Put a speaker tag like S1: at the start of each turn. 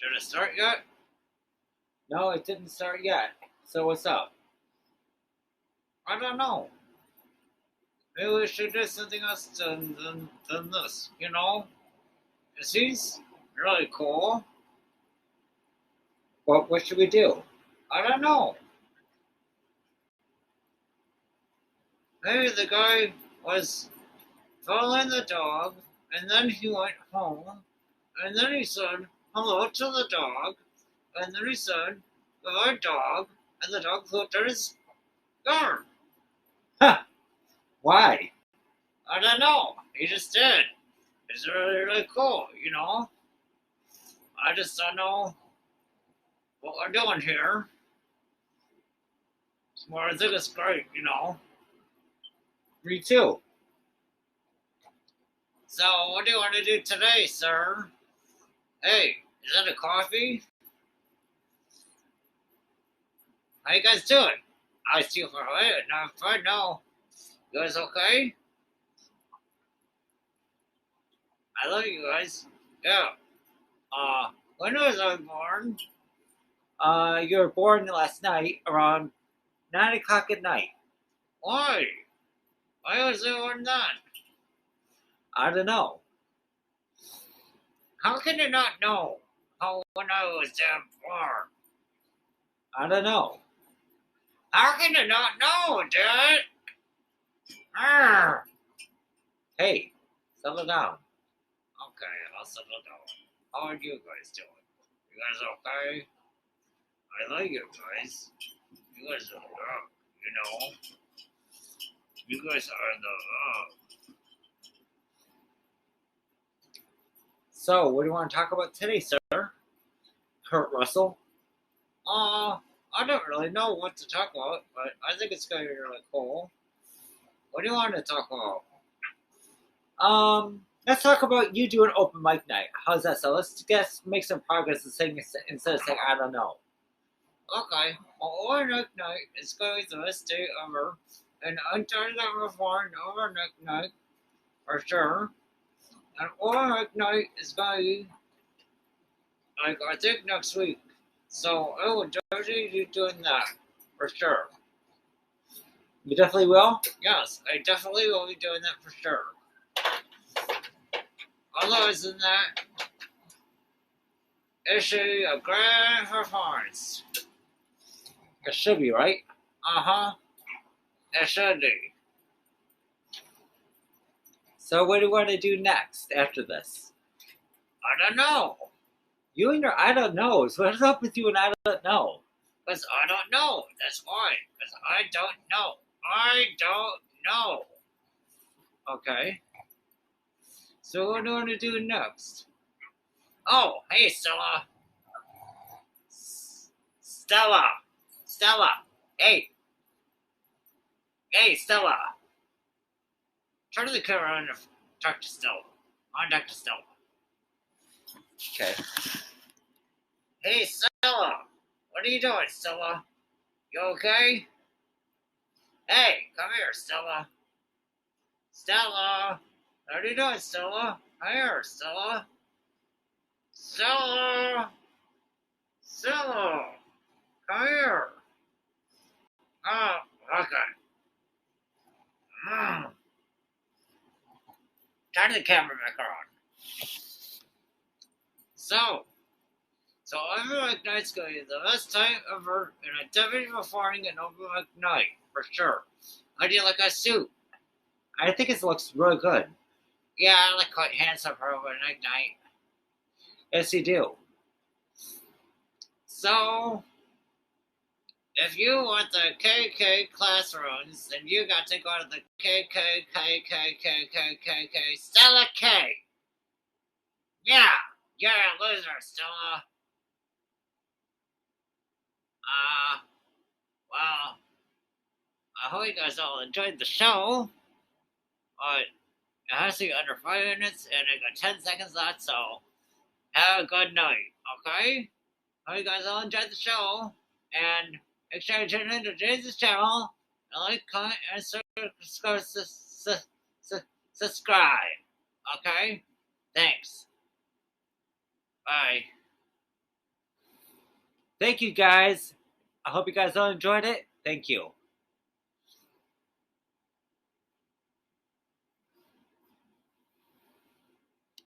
S1: Did it start yet?
S2: No, it didn't start yet. So what's up?
S1: I don't know. Maybe we should do something else than this, you know? It seems really cool.
S2: What should we do?
S1: I don't know. Maybe the guy was following the dog, and then he went home, and then he said hello to the dog, and then he said goodbye, dog, and the dog looked at his yard.
S2: Huh. Why?
S1: I don't know. He just did. It's really cool, you know? I just don't know what we're doing here. Well, I think it's great, you know?
S2: Me too.
S1: So, what do you want to do today, sir? Hey, is that a coffee? How you guys doing? I see you for a minute. Now I'm fine now. You guys okay? I love you guys. Yeah. When was I born?
S2: You were born last night around 9 o'clock at night.
S1: Why? Why was I born then?
S2: I don't know.
S1: How can you not know how when I was born?
S2: I don't know.
S1: How can you not know, Dad? Arr.
S2: Hey, settle down.
S1: Okay, I'll settle down. How are you guys doing? You guys okay? I like you guys. You guys are up, you know? You guys are the
S2: So, what do you want to talk about today, sir? Kurt Russell?
S1: I don't really know what to talk about, but I think it's gonna be really cool. What do you want to talk about?
S2: Let's talk about you doing open mic night. How's that? So let's make some progress instead of saying I don't know.
S1: Okay, well, overnight night is going to be the best day ever, and I've done that before, and overnight night, for sure. And overnight night is going to be, like, I think next week. So I will definitely be doing that, for sure.
S2: You definitely will?
S1: Yes, I definitely will be doing that for sure. Otherwise than that, it should be a grand performance.
S2: It should be, right?
S1: Uh-huh. It should be.
S2: So what do you want to do next after this?
S1: I don't know.
S2: You and your I don't knows. What's up with you and I don't know?
S1: Because I don't know. That's why. Because I don't know. I don't know. Okay. So what do you want to do next? Oh, hey, Stella. Stella. Hey. Hey, Stella. Turn the camera on and talk to Stella. On Dr. Stella.
S2: Okay.
S1: Hey, Stella. What are you doing, Stella? You okay? Hey, come here, Stella. Stella. What are you doing, Stella? Come here, Stella. Stella. Stella. Come here. Oh, okay. Turn the camera back on. So open mic night's going to be the best time ever, and I'm definitely performing an open mic night, for sure. How do you like a suit?
S2: I think it looks really good.
S1: Yeah, I look quite handsome for open mic night.
S2: Yes, you do.
S1: So, if you want the KK classrooms, then you got to go to the KKKKKKKK Stella K. Yeah, you're a loser, Stella. Well, I hope you guys all enjoyed the show. But it has to be under 5 minutes, and I got 10 seconds left, so have a good night, okay? Hope you guys all enjoyed the show, and make sure you tune in to Jason's channel, and like, comment, and subscribe, okay? Thanks. Bye.
S2: Thank you, guys. I hope you guys all enjoyed it. Thank you.